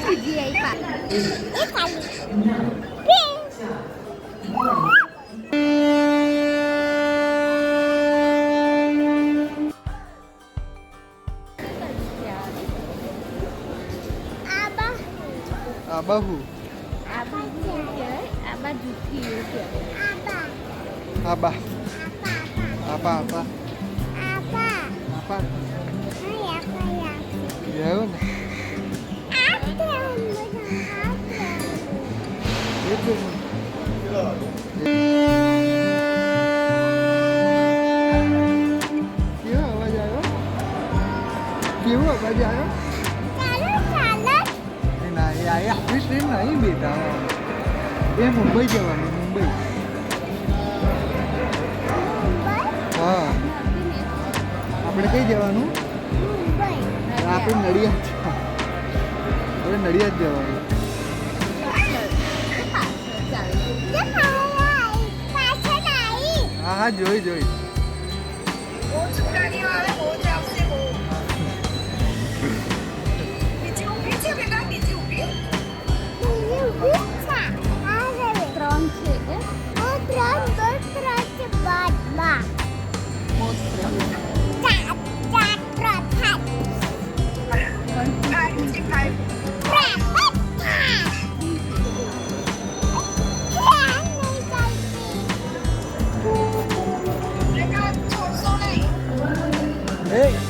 બીજી આવી પા એ ખાલી આબાહુ આબા કહેવાય આબા જૂઠી એવું કહેવાય આબા આબા આબા આબા આબા એવું ને કેવો અવાજ આવ્યો ના એ આપણી ટ્રેન નહીં બેટા એ મુંબઈ જવાનું મુંબઈ હા આપણે કઈ જવાનું આપણે નડિયાદ આપણે નડિયાદ જવાનું હા હા જોઈ જોઈ Hey!